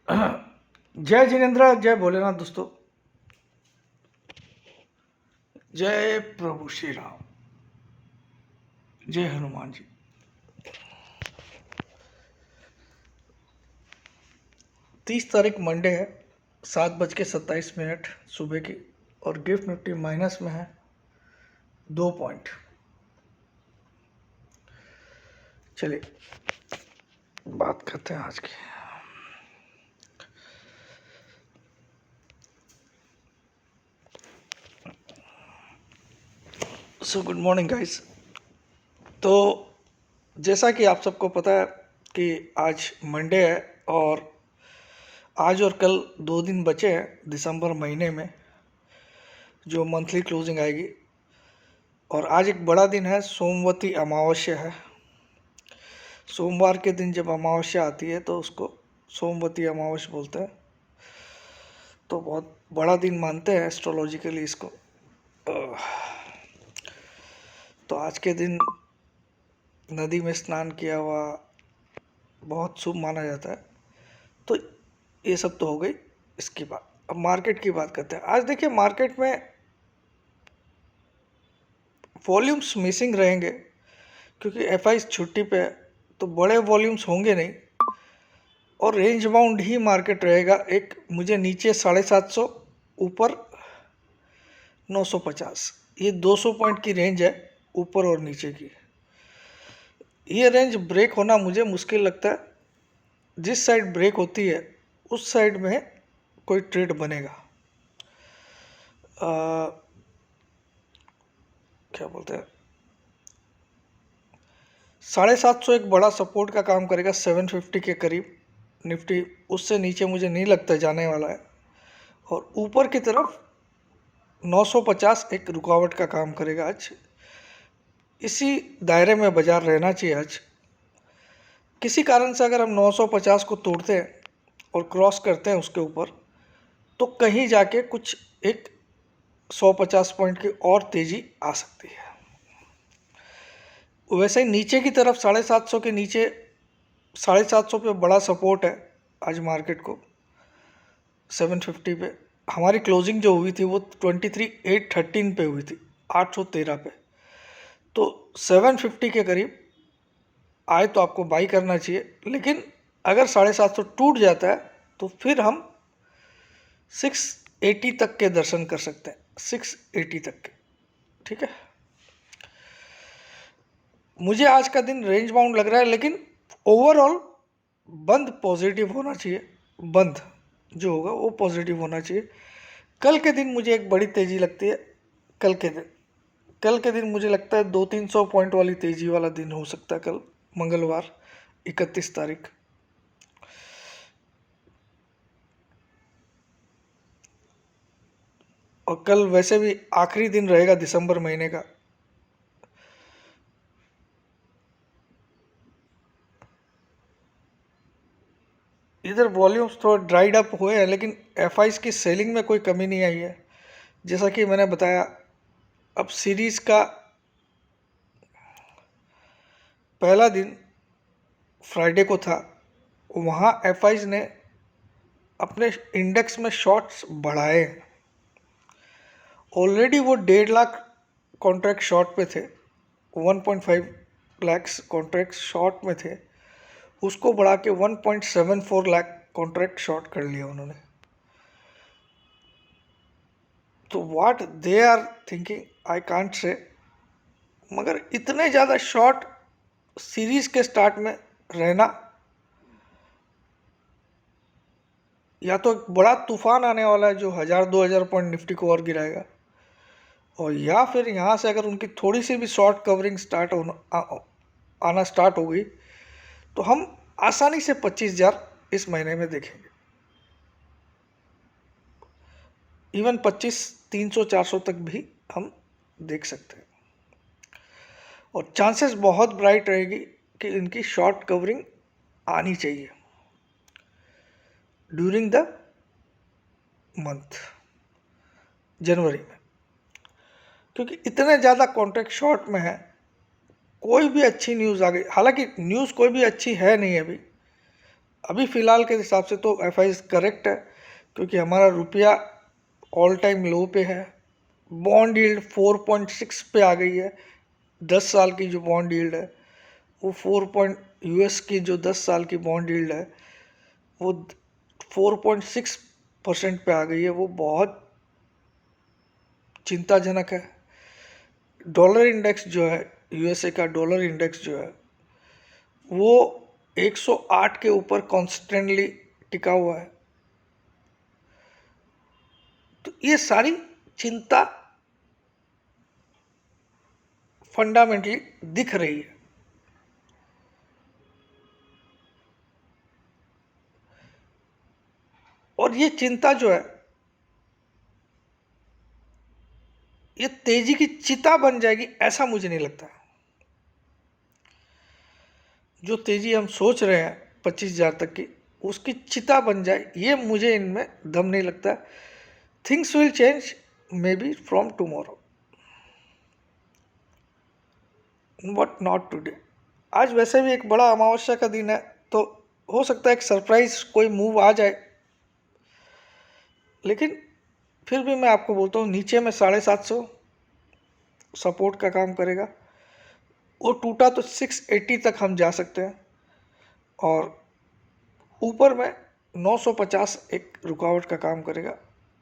जय जिनेन्द्र, जय भोलेनाथ दोस्तों। जय प्रभु श्री राम, जय हनुमान जी। 30 तारीख मंडे है, 7:27 सुबह की, और गिफ्ट निफ्टी माइनस में है 2 पॉइंट। चलिए बात करते हैं आज की। So good morning guys. तो जैसा कि आप सबको पता है कि आज मंडे है, और आज और कल 2 दिन बचे हैं दिसंबर महीने में जो मंथली क्लोजिंग आएगी। और आज एक बड़ा दिन है, सोमवती अमावस्या है। सोमवार के दिन जब अमावस्या आती है तो उसको सोमवती अमावस्या बोलते हैं। तो बहुत बड़ा दिन मानते हैं एस्ट्रोलॉजिकली इसको। तो आज के दिन नदी में स्नान किया हुआ बहुत शुभ माना जाता है। तो ये सब तो हो गई इसकी बात। अब मार्केट की बात करते हैं। आज देखिए मार्केट में वॉल्यूम्स मिसिंग रहेंगे क्योंकि एफआई छुट्टी पे है, तो बड़े वॉल्यूम्स होंगे नहीं, और रेंज बाउंड ही मार्केट रहेगा। एक मुझे नीचे 750, ऊपर 950, ये 200 पॉइंट की रेंज है ऊपर और नीचे की। ये रेंज ब्रेक होना मुझे मुश्किल लगता है। जिस साइड ब्रेक होती है उस साइड में कोई ट्रेड बनेगा। क्या बोलते हैं, 750 एक बड़ा सपोर्ट का काम करेगा 750 के करीब। निफ्टी उससे नीचे मुझे नहीं लगता जाने वाला है, और ऊपर की तरफ 950 एक रुकावट का काम करेगा। आज इसी दायरे में बाजार रहना चाहिए। आज किसी कारण से अगर हम 950 को तोड़ते हैं और क्रॉस करते हैं उसके ऊपर, तो कहीं जाके कुछ एक 150 पॉइंट की और तेजी आ सकती है। वैसे ही नीचे की तरफ 750 के नीचे 750 पे बड़ा सपोर्ट है आज मार्केट को। 750 पे हमारी क्लोजिंग जो हुई थी वो 23,813 पे हुई थी, 813 पे। तो 750 के करीब आए तो आपको बाई करना चाहिए, लेकिन अगर 750 टूट जाता है तो फिर हम 680 तक के दर्शन कर सकते हैं, 680 तक के। ठीक है, मुझे आज का दिन रेंज बाउंड लग रहा है, लेकिन ओवरऑल बंद पॉजिटिव होना चाहिए। बंद जो होगा वो पॉजिटिव होना चाहिए। कल के दिन मुझे एक बड़ी तेज़ी लगती है। कल के दिन मुझे लगता है 200-300 पॉइंट वाली तेज़ी वाला दिन हो सकता है कल, मंगलवार 31 तारीख। और कल वैसे भी आखिरी दिन रहेगा दिसंबर महीने का। इधर वॉल्यूम्स थोड़ा ड्राइड अप हुए हैं, लेकिन एफआईज की सेलिंग में कोई कमी नहीं आई है। जैसा कि मैंने बताया, अब सीरीज का पहला दिन फ्राइडे को था, वहाँ एफआईज ने अपने इंडेक्स में शॉर्ट्स बढ़ाए। ऑलरेडी वो 1.5 लाख कॉन्ट्रैक्ट शॉर्ट पे थे, 1.5 लाख कॉन्ट्रैक्ट शॉर्ट में थे, उसको बढ़ा के 1.74 लाख कॉन्ट्रैक्ट शॉर्ट कर लिया उन्होंने। तो what they are thinking I can't say, मगर इतने ज़्यादा शॉर्ट सीरीज के स्टार्ट में रहना, या तो एक बड़ा तूफान आने वाला है जो 1000-2000 पॉइंट निफ्टी को और गिराएगा, और या फिर यहाँ से अगर उनकी थोड़ी सी भी शॉर्ट कवरिंग आना स्टार्ट हो गई तो हम आसानी से 25,000 इस महीने में देखेंगे। इवन 25,300-400 तक भी हम देख सकते हैं, और चांसेस बहुत ब्राइट रहेगी कि इनकी शॉर्ट कवरिंग आनी चाहिए ड्यूरिंग द मंथ जनवरी में, क्योंकि इतने ज़्यादा कॉन्ट्रैक्ट शॉर्ट में है। कोई भी अच्छी न्यूज़ आ गई, हालांकि न्यूज़ कोई भी अच्छी है नहीं अभी, अभी फ़िलहाल के हिसाब से तो एफआई करेक्ट है, क्योंकि हमारा रुपया ऑल टाइम लो पे है। बॉन्ड यील्ड 4.6 पे आ गई है। 10 साल की जो बॉन्ड यील्ड है वो 4 की जो 10 साल की बॉन्ड यील्ड है वो 4.6% पे आ गई है। वो बहुत चिंताजनक है। डॉलर इंडेक्स जो है, यूएसए का डॉलर इंडेक्स जो है वो 108 के ऊपर कॉन्स्टेंटली टिका हुआ है। तो ये सारी चिंता फंडामेंटली दिख रही है। और ये चिंता जो है ये तेजी की चिता बन जाएगी ऐसा मुझे नहीं लगता। जो तेजी हम सोच रहे हैं 25,000 तक की, उसकी चिता बन जाए ये मुझे इनमें दम नहीं लगता। Things will change may be from tomorrow but not today. आज वैसे भी एक बड़ा अमावस्या का दिन है, तो हो सकता है एक सरप्राइज कोई मूव आ जाए। लेकिन फिर भी मैं आपको बोलता हूँ नीचे में 750 सपोर्ट का काम करेगा। वो टूटा तो 680 तक हम जा सकते हैं, और ऊपर में 950 एक रुकावट का काम करेगा।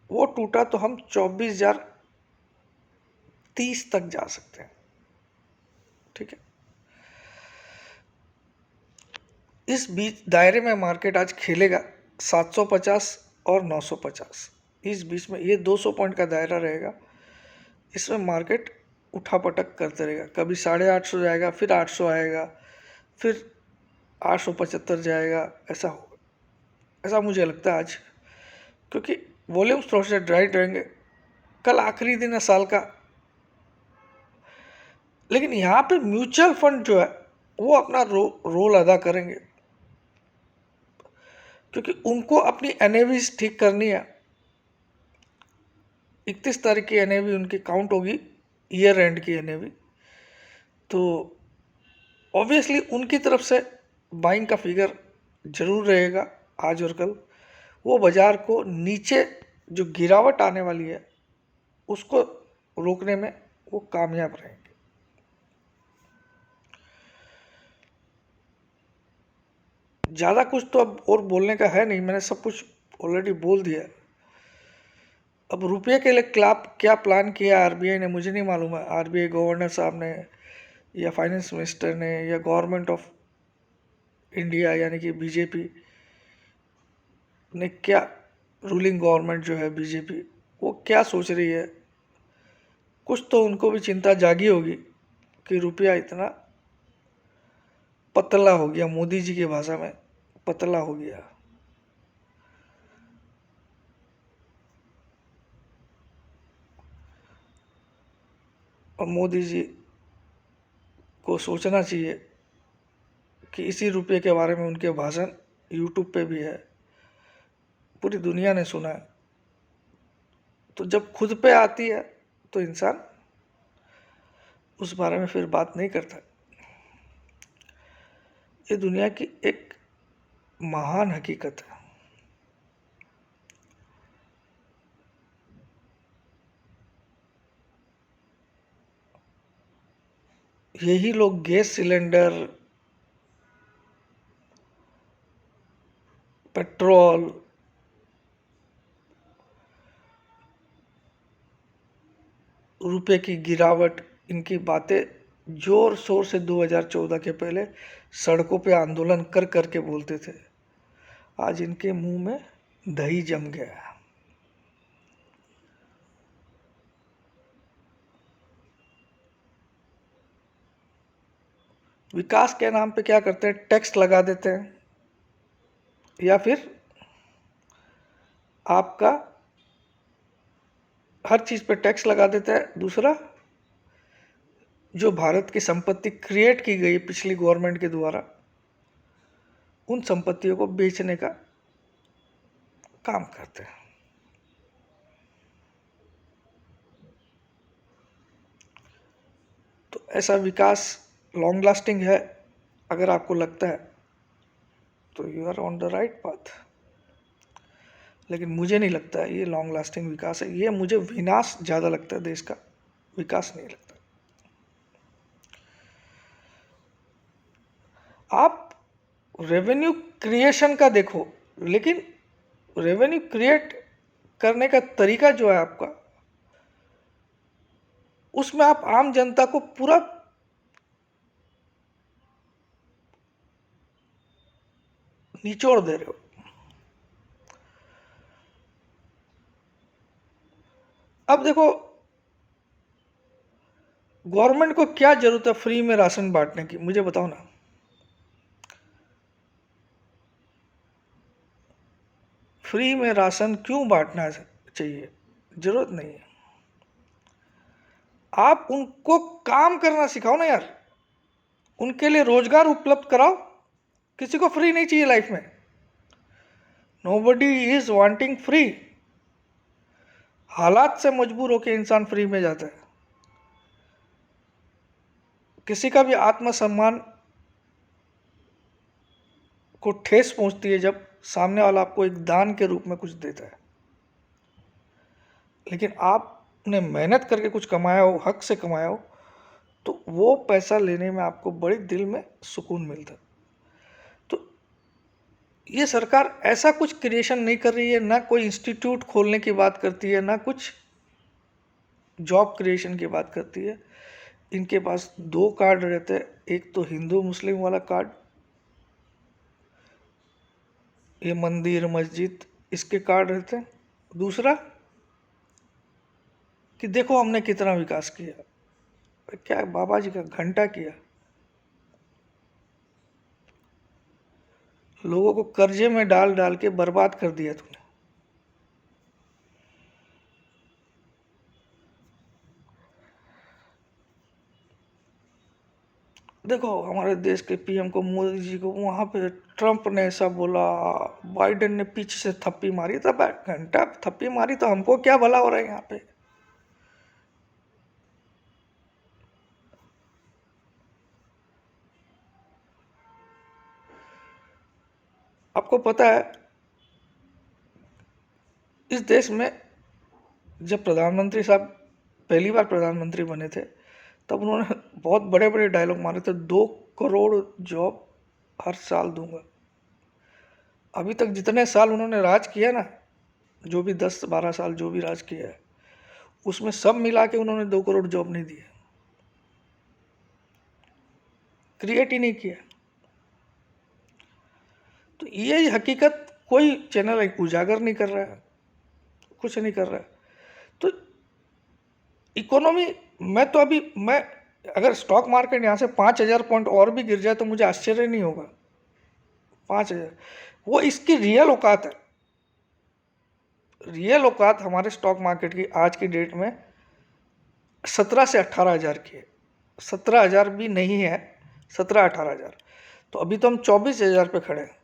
वो टूटा तो हम 24,030 तक जा सकते हैं। ठीक है, इस बीच दायरे में मार्केट आज खेलेगा 750 और 950। इस बीच में ये 200 पॉइंट का दायरा रहेगा। इसमें मार्केट उठापटक करते रहेगा। कभी 850 जाएगा, फिर 800 आएगा, फिर 875 जाएगा। ऐसा होगा, ऐसा मुझे लगता है आज, क्योंकि वॉल्यूम्स थोड़े से ड्राइट रहेंगे। कल आखिरी दिन है साल का। लेकिन यहाँ पे म्यूचुअल फंड जो है वो अपना रोल अदा करेंगे, क्योंकि उनको अपनी एनएवीज ठीक करनी है। 31 तारीख की एनएवी उनकी काउंट होगी, ईयर एंड की एनएवी। तो ऑब्वियसली उनकी तरफ से बाइंग का फिगर जरूर रहेगा आज और कल। वो बाजार को नीचे जो गिरावट आने वाली है उसको रोकने में वो कामयाब रहेंगे। ज़्यादा कुछ तो अब और बोलने का है नहीं, मैंने सब कुछ ऑलरेडी बोल दिया। अब रुपये के लिए क्या प्लान किया आरबीआई ने मुझे नहीं मालूम है। आरबीआई गवर्नर साहब ने या फाइनेंस मिनिस्टर ने या गवर्नमेंट ऑफ इंडिया यानी कि बीजेपी ने क्या, रूलिंग गवर्नमेंट जो है बीजेपी, वो क्या सोच रही है। कुछ तो उनको भी चिंता जागी होगी कि रुपया इतना पतला हो गया, मोदी जी की भाषा में पतला हो गया। और मोदी जी को सोचना चाहिए कि इसी रुपये के बारे में उनके भाषण यूट्यूब पे भी है, पूरी दुनिया ने सुना है। तो जब खुद पे आती है तो इंसान उस बारे में फिर बात नहीं करता। ये दुनिया की एक महान हकीकत है। यही लोग गैस सिलेंडर, पेट्रोल, रुपए की गिरावट, इनकी बातें जोर शोर से 2014 के पहले सड़कों पे आंदोलन कर कर के बोलते थे। आज इनके मुंह में दही जम गया। विकास के नाम पे क्या करते हैं, टैक्स लगा देते हैं, या फिर आपका हर चीज़ पे टैक्स लगा देता है। दूसरा, जो भारत की संपत्ति क्रिएट की गई पिछली गवर्नमेंट के द्वारा, उन संपत्तियों को बेचने का काम करते हैं। तो ऐसा विकास लॉन्ग लास्टिंग है अगर आपको लगता है तो you are on the right path. लेकिन मुझे नहीं लगता ये लॉन्ग लास्टिंग विकास है, ये मुझे विनाश ज़्यादा लगता है, देश का विकास नहीं लगता। आप रेवेन्यू क्रिएशन का देखो, लेकिन रेवेन्यू क्रिएट करने का तरीका जो है आपका, उसमें आप आम जनता को पूरा निचोड़ दे रहे हो। अब देखो, गवर्नमेंट को क्या जरूरत है फ्री में राशन बांटने की, मुझे बताओ ना। फ्री में राशन क्यों बांटना चाहिए? जरूरत नहीं है। आप उनको काम करना सिखाओ ना यार, उनके लिए रोजगार उपलब्ध कराओ। किसी को फ्री नहीं चाहिए लाइफ में। Nobody is wanting free. हालात से मजबूर होकर इंसान फ्री में जाता है। किसी का भी आत्मसम्मान को ठेस पहुंचती है जब सामने वाला आपको एक दान के रूप में कुछ देता है। लेकिन आपने मेहनत करके कुछ कमाया हो, हक से कमाया हो, तो वो पैसा लेने में आपको बड़ी दिल में सुकून मिलता है। तो ये सरकार ऐसा कुछ क्रिएशन नहीं कर रही है, ना कोई इंस्टीट्यूट खोलने की बात करती है, ना कुछ जॉब क्रिएशन की बात करती है। इनके पास दो कार्ड रहते हैं, एक तो हिंदू मुस्लिम वाला कार्ड, ये मंदिर मस्जिद इसके कार्ड रहते हैं। दूसरा कि देखो हमने कितना विकास किया, क्या बाबा जी का घंटा किया, लोगों को कर्जे में डाल डाल के बर्बाद कर दिया तुमने। देखो हमारे देश के पीएम को, मोदी जी को, वहां पे ट्रंप ने ऐसा बोला, बाइडेन ने पीछे से थप्पी मारी, तब घंटा थप्पी मारी तो हमको क्या भला हो रहा है यहाँ पे। आपको पता है इस देश में जब प्रधानमंत्री साहब पहली बार प्रधानमंत्री बने थे, तब उन्होंने बहुत बड़े बड़े डायलॉग मारे थे, 2 करोड़ जॉब हर साल दूंगा। अभी तक जितने साल उन्होंने राज किया ना, जो भी 10-12 साल जो भी राज किया है, उसमें सब मिला के उन्होंने 2 करोड़ जॉब नहीं दिए, क्रिएट ही नहीं किया। तो ये हकीकत कोई चैनल उजागर नहीं कर रहा है, कुछ नहीं कर रहा है। तो इकोनॉमी में तो अभी मैं, अगर स्टॉक मार्केट यहाँ से 5,000 पॉइंट और भी गिर जाए तो मुझे आश्चर्य नहीं होगा। 5,000 वो इसकी रियल औकात है। रियल औकात हमारे स्टॉक मार्केट की आज की डेट में 17 से 18,000 की है। 17,000 भी नहीं है, 17-18,000। तो अभी तो हम 24,000 पे खड़े हैं।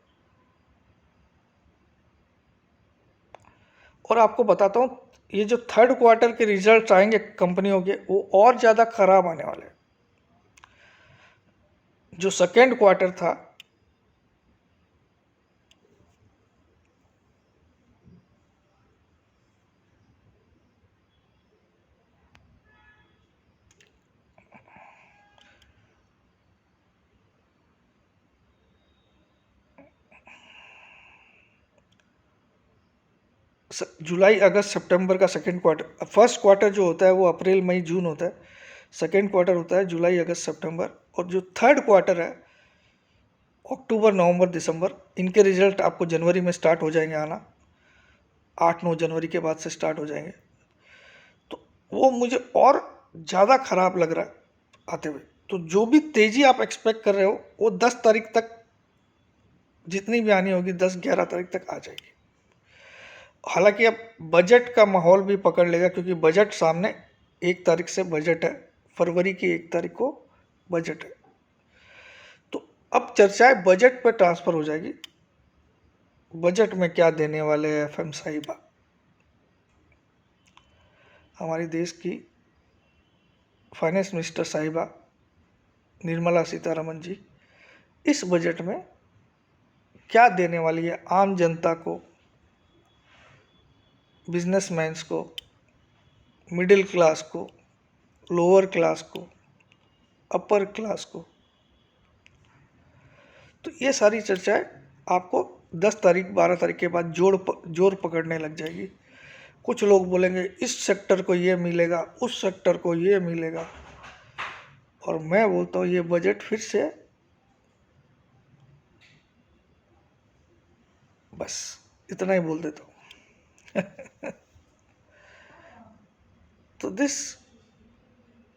और आपको बताता हूँ, ये जो थर्ड क्वार्टर के रिजल्ट आएंगे कंपनियों के, वो और ज़्यादा खराब आने वाले हैं। जो सेकेंड क्वार्टर था, जुलाई अगस्त सितंबर का सेकेंड क्वार्टर, फर्स्ट क्वार्टर जो होता है वो अप्रैल मई जून होता है, सेकेंड क्वार्टर होता है जुलाई अगस्त सितंबर, और जो थर्ड क्वार्टर है अक्टूबर नवंबर दिसंबर। इनके रिजल्ट आपको जनवरी में स्टार्ट हो जाएंगे आना, 8-9 जनवरी के बाद से स्टार्ट हो जाएंगे। तो वो मुझे और ज़्यादा खराब लग रहा है आते हुए। तो जो भी तेज़ी आप एक्सपेक्ट कर रहे हो वो 10 तारीख तक जितनी भी आनी होगी 10-11 तारीख तक आ जाएगी। हालांकि अब बजट का माहौल भी पकड़ लेगा, क्योंकि बजट सामने, 1 तारीख से बजट है, फरवरी की 1 तारीख को बजट है। तो अब चर्चाएं बजट पर ट्रांसफर हो जाएगी। बजट में क्या देने वाले हैं एफएम साहिबा, हमारी देश की फाइनेंस मिनिस्टर साहिबा निर्मला सीतारमन जी, इस बजट में क्या देने वाली है आम जनता को, बिजनेसमैन्स को, मिडिल क्लास को, लोअर क्लास को, अपर क्लास को। तो ये सारी चर्चाएं आपको 10 तारीख 12 तारीख के बाद जोर पकड़ने लग जाएगी। कुछ लोग बोलेंगे इस सेक्टर को ये मिलेगा, उस सेक्टर को ये मिलेगा, और मैं बोलता हूँ ये बजट फिर से बस इतना ही बोल देता हूँ। तो दिस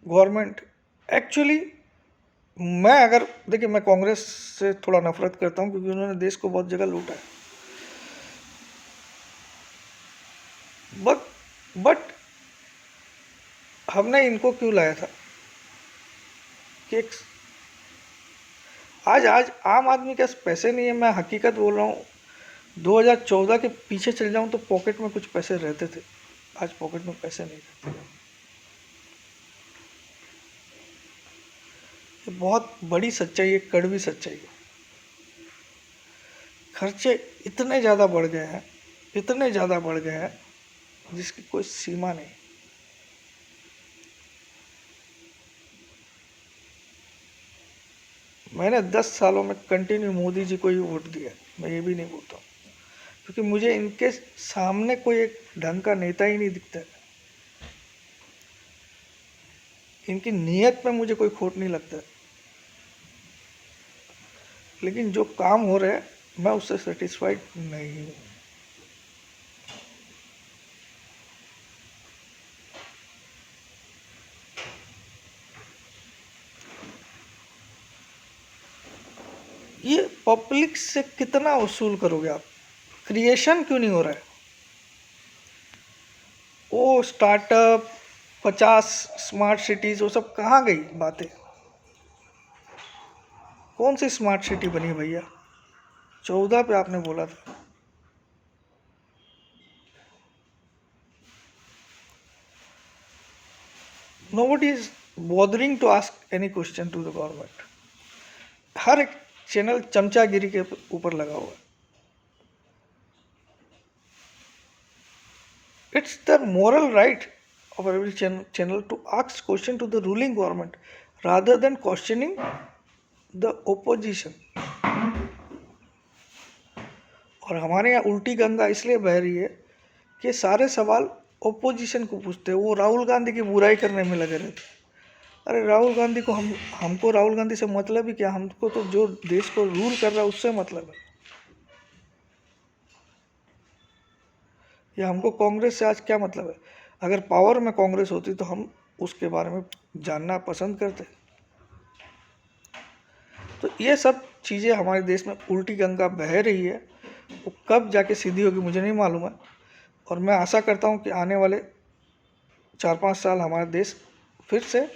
गवर्नमेंट एक्चुअली, मैं अगर देखिए, मैं कांग्रेस से थोड़ा नफरत करता हूँ क्योंकि उन्होंने देश को बहुत जगह लूटा है, बट हमने इनको क्यों लाया था कि आज आम आदमी के पास पैसे नहीं है। मैं हकीकत बोल रहा हूँ, 2014 के पीछे चल जाऊं तो पॉकेट में कुछ पैसे रहते थे, आज पॉकेट में पैसे नहीं रहते। ये बहुत बड़ी सच्चाई है, कड़वी सच्चाई है। खर्चे इतने ज़्यादा बढ़ गए हैं, इतने ज़्यादा बढ़ गए हैं जिसकी कोई सीमा नहीं। मैंने 10 सालों में कंटिन्यू मोदी जी को ही वोट दिया, मैं ये भी नहीं बोलता हूँ, क्योंकि मुझे इनके सामने कोई एक ढंग का नेता ही नहीं दिखता है। इनकी नीयत में मुझे कोई खोट नहीं लगता है, लेकिन जो काम हो रहे हैं मैं उससे सेटिस्फाइड नहीं हूँ। ये पब्लिक से कितना वसूल करोगे आप? क्रिएशन क्यों नहीं हो रहा है? वो स्टार्टअप 50 स्मार्ट सिटीज वो सब कहाँ गई बातें? कौन सी स्मार्ट सिटी बनी भैया? 14 पे आपने बोला था। Nobody is bothering to ask any question to the government. हर एक चैनल चमचागिरी के ऊपर लगा हुआ है। It's the moral right of every channel to ask question to the ruling government rather than questioning the opposition. और हमारे यहाँ उल्टी गंगा इसलिए बह रही है कि सारे सवाल ओपोजिशन को पूछते हैं। वो राहुल गांधी की बुराई करने में लगे रहते। अरे राहुल गांधी को हमको राहुल गांधी से मतलब ही क्या? हमको तो जो देश को रूल कर रहा है उससे मतलब है। या हमको कांग्रेस से आज क्या मतलब है? अगर पावर में कांग्रेस होती तो हम उसके बारे में जानना पसंद करते। तो ये सब चीज़ें हमारे देश में उल्टी गंगा बह रही है, वो कब जाके सीधी होगी मुझे नहीं मालूम है। और मैं आशा करता हूँ कि आने वाले 4-5 साल हमारा देश फिर से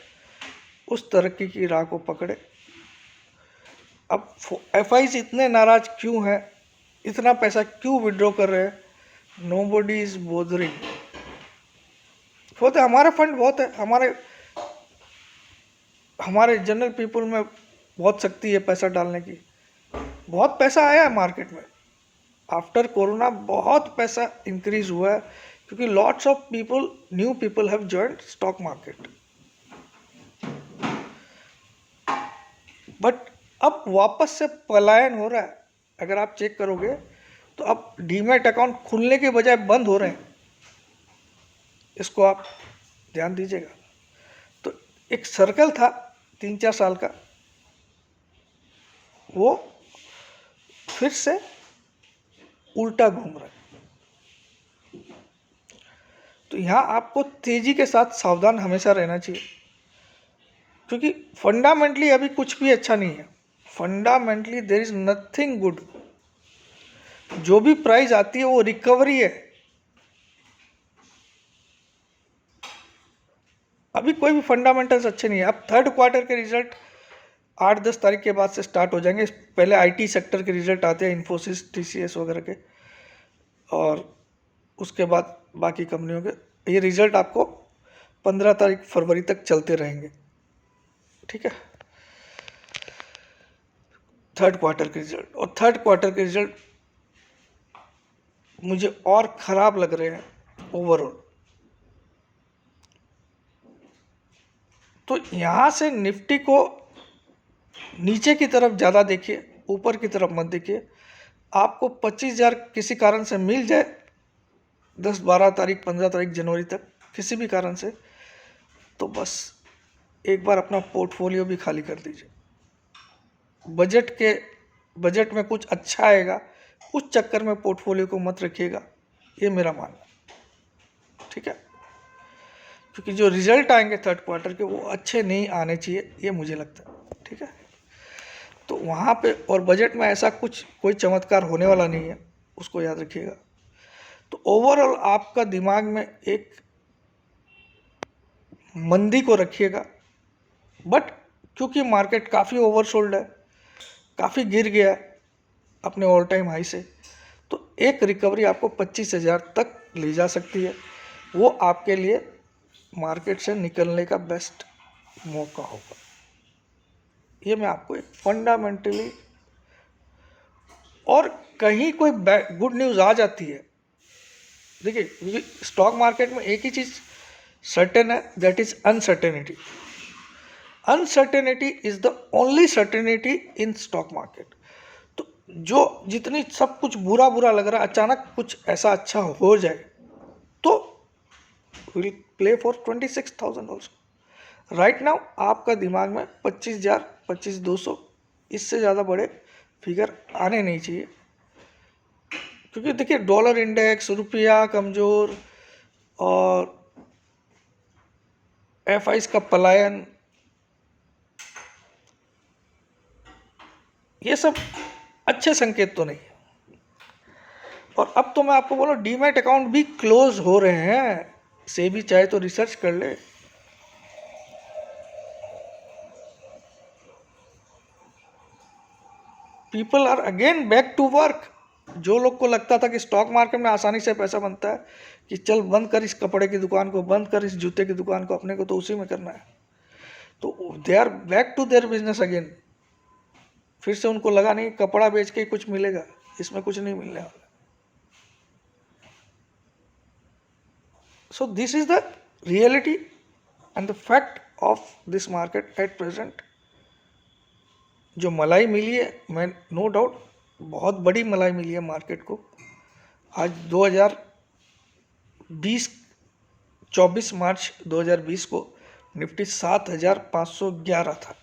उस तरक्की की राह को पकड़े। अब FIs इतने नाराज क्यों हैं? इतना पैसा क्यों विड्रॉ कर रहे हैं? Nobody is bothering. होते हमारा फंड बहुत है, हमारे जनरल पीपल में बहुत शक्ति है पैसा डालने की। बहुत पैसा आया है मार्केट में, आफ्टर कोरोना बहुत पैसा इंक्रीज हुआ है क्योंकि lots of people, new people have joined stock market. But अब वापस से पलायन हो रहा है। अगर आप चेक करोगे तो अब डीमैट अकाउंट खुलने के बजाय बंद हो रहे हैं, इसको आप ध्यान दीजिएगा। तो एक सर्कल था 3-4 साल का, वो फिर से उल्टा घूम रहा है। तो यहाँ आपको तेजी के साथ सावधान हमेशा रहना चाहिए, क्योंकि फंडामेंटली अभी कुछ भी अच्छा नहीं है। Fundamentally there is nothing good. जो भी प्राइस आती है वो रिकवरी है। अभी कोई भी फंडामेंटल्स अच्छे नहीं है। अब थर्ड क्वार्टर के रिजल्ट 8-10 तारीख के बाद से स्टार्ट हो जाएंगे। पहले IT सेक्टर के रिजल्ट आते हैं, इन्फोसिस, TCS वगैरह के, और उसके बाद बाकी कंपनियों के। ये रिजल्ट आपको 15 तारीख फरवरी तक चलते रहेंगे, ठीक है। थर्ड क्वार्टर के रिजल्ट, और थर्ड क्वार्टर के रिजल्ट मुझे और ख़राब लग रहे हैं ओवरऑल। तो यहाँ से निफ्टी को नीचे की तरफ ज़्यादा देखिए, ऊपर की तरफ मत देखिए। आपको 25,000 किसी कारण से मिल जाए 10, 12 तारीख, 15 तारीख जनवरी तक किसी भी कारण से, तो बस एक बार अपना पोर्टफोलियो भी खाली कर दीजिए। बजट में कुछ अच्छा आएगा, उस चक्कर में पोर्टफोलियो को मत रखिएगा, ये मेरा मानना है, ठीक है। क्योंकि जो रिजल्ट आएंगे थर्ड क्वार्टर के वो अच्छे नहीं आने चाहिए, ये मुझे लगता है, ठीक है। तो वहाँ पे और बजट में ऐसा कुछ कोई चमत्कार होने वाला नहीं है, उसको याद रखिएगा। तो ओवरऑल आपका दिमाग में एक मंदी को रखिएगा, बट क्योंकि मार्केट काफ़ी ओवरसोल्ड है, काफ़ी गिर गया है अपने ऑल टाइम हाई से, तो एक रिकवरी आपको 25,000 तक ले जा सकती है। वो आपके लिए मार्केट से निकलने का बेस्ट मौका होगा। ये मैं आपको एक फंडामेंटली, और कहीं कोई गुड न्यूज़ आ जाती है, देखिए स्टॉक मार्केट में एक ही चीज़ सर्टेन है, that is uncertainty. Uncertainty is the only certainty in stock market. तो जो जितनी सब कुछ बुरा बुरा लग रहा है, अचानक कुछ ऐसा अच्छा हो जाए तो will play for 26,000 also. Right now आपका दिमाग में 25,000, 25,200, इससे ज़्यादा बड़े फिगर आने नहीं चाहिए। क्योंकि देखिए डॉलर इंडेक्स, रुपया कमज़ोर, और एफआईज का पलायन, ये सब अच्छे संकेत तो नहीं है। और अब तो मैं आपको बोलूं, डीमैट अकाउंट भी क्लोज हो रहे हैं। सेबी चाहे तो रिसर्च कर ले। People are again back to work. जो लोग को लगता था कि स्टॉक मार्केट में आसानी से पैसा बनता है, कि चल बंद कर इस कपड़े की दुकान को, बंद कर इस जूते की दुकान को, अपने को तो उसी में करना है, तो they are back to their business again. फिर से उनको लगा नहीं कपड़ा बेच के कुछ मिलेगा, इसमें कुछ नहीं मिलने वाला। So this is the reality and the fact of this market at present. जो मलाई मिली है, मैं नो डाउट बहुत बड़ी मलाई मिली है मार्केट को। आज 24 मार्च 2020 को निफ्टी 7,511 था,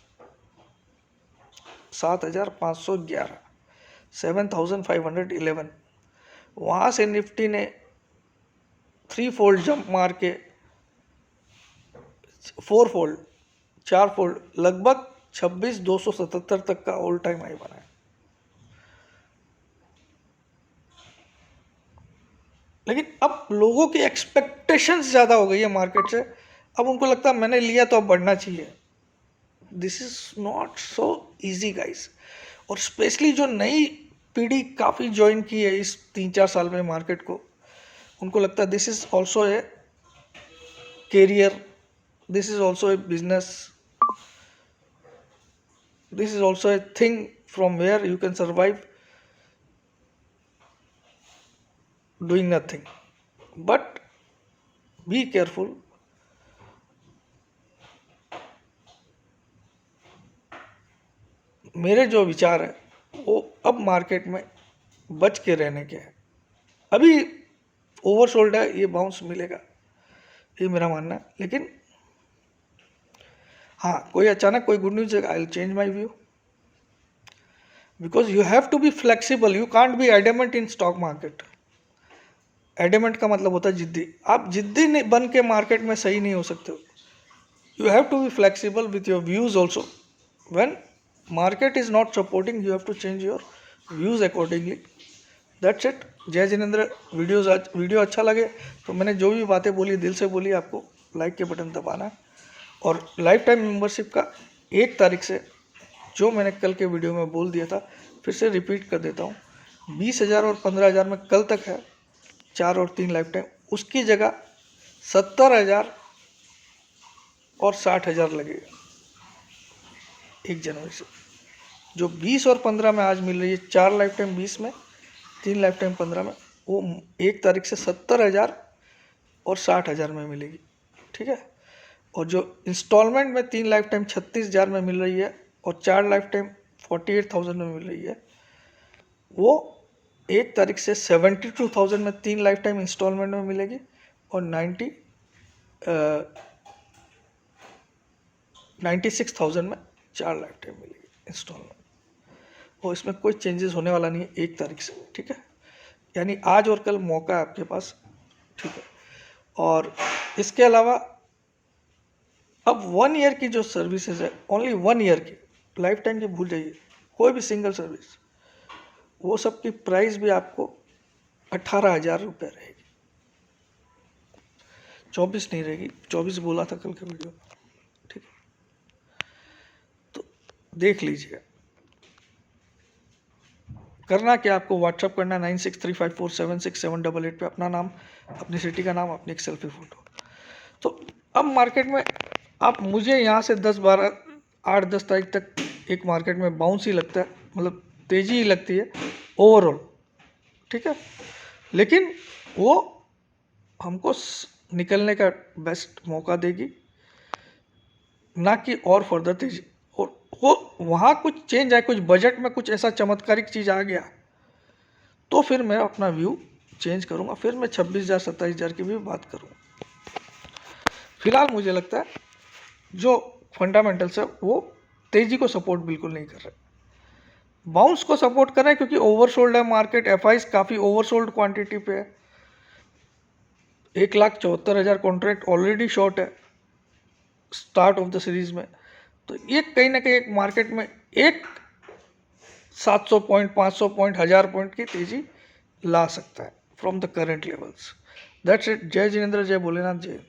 7,511, 7,511। वहाँ से निफ्टी ने 3 फोल्ड जंप मार के 4 फोल्ड, 4 फोल्ड, लगभग 26,277 तक का ऑल टाइम हाई बनाया। लेकिन अब लोगों की एक्सपेक्टेशंस ज़्यादा हो गई है मार्केट से। अब उनको लगता है मैंने लिया तो अब बढ़ना चाहिए। This is not so easy guys. और स्पेशली जो नई पीढ़ी काफ़ी ज्वाइन की है इस 3-4 साल में मार्केट को, उनको लगता है this is also a career, this is also a business, this is also a thing from where you can survive doing nothing. But be careful. मेरे जो विचार है वो अब मार्केट में बच के रहने के हैं। अभी ओवरसोल्ड है, ये बाउंस मिलेगा, ये मेरा मानना है। लेकिन हाँ, कोई अचानक कोई गुड न्यूज़ है, I will change my view, because you have to be flexible, you can't be adamant in stock market. Adamant का मतलब होता है जिद्दी। आप जिद्दी नहीं बन के मार्केट में सही नहीं हो सकते हो। You have to be flexible with your views also. When market is not supporting, you have to change your views accordingly. That's it. जय जिनेंद्र। वीडियो अच्छा लगे तो मैंने जो भी बातें बोली दिल से बोली, आपको लाइक के बटन दबाना है। और लाइफ टाइम मेंबरशिप का 1 तारीख से, जो मैंने कल के वीडियो में बोल दिया था, फिर से रिपीट कर देता हूँ, 20,000 और 15,000 में कल तक है 4 और 3 लाइफ टाइम, उसकी जगह 70,000 और 60,000 लगेगा 1 जनवरी से। जो 20 और 15 में आज मिल रही है, 4 लाइफ टाइम 20 में, 3 लाइफ टाइम 15 में, वो 1 तारीख से 70,000 और 60,000 में मिलेगी। ठीक है। और जो इंस्टॉलमेंट में 3 लाइफ टाइम 36,000 में मिल रही है और 4 लाइफ टाइम 48,000 में मिल रही है, वो 1 तारीख से 72,000 में 3 लाइफ टाइम इंस्टॉलमेंट में मिलेगी और 96,000 में 4 लाइफ टाइम मिलेगी इंस्टॉलमेंट। और इसमें कोई चेंजेस होने वाला नहीं है 1 तारीख से। ठीक है। यानी आज और कल मौका है आपके पास। ठीक है। और इसके अलावा अब 1 ईयर की जो सर्विसेज है, ओनली 1 ईयर की, लाइफ टाइम की भूल जाइए, कोई भी सिंगल सर्विस, वो सब की प्राइस भी आपको 18,000 रुपये रहेगी। 24 नहीं रहेगी, 24 बोला था कल के वीडियो में। ठीक है। तो देख लीजिए। करना क्या, आपको व्हाट्सअप करना 9635476788 पे, अपना नाम, अपनी सिटी का नाम, अपनी एक सेल्फी फ़ोटो। तो अब मार्केट में आप मुझे यहाँ से 10-12 8-10 तारीख तक एक मार्केट में बाउंस ही लगता है, मतलब तेज़ी ही लगती है ओवरऑल। ठीक है। लेकिन वो हमको निकलने का बेस्ट मौका देगी, ना कि और फर्दर तेजी। और वो वहाँ कुछ चेंज आए, कुछ बजट में कुछ ऐसा चमत्कारिक चीज़ आ गया, तो फिर मैं अपना व्यू चेंज करूँगा, फिर मैं 26,000 27,000 की भी बात करूँगा। फिलहाल मुझे लगता है जो फंडामेंटल्स है वो तेज़ी को सपोर्ट बिल्कुल नहीं कर रहे, बाउंस को सपोर्ट कर रहे हैं, क्योंकि ओवरसोल्ड है मार्केट। एफआईज काफ़ी ओवरसोल्ड क्वांटिटी पे है। 1,74,000 कॉन्ट्रैक्ट ऑलरेडी शॉर्ट है स्टार्ट ऑफ द सीरीज में। तो ये कहीं ना कहीं एक मार्केट में एक 700 पॉइंट, 500 पॉइंट, 1000 पॉइंट की तेजी ला सकता है from the current levels. That's it. जय जिनेंद्र, जय भोलेनाथ, जय।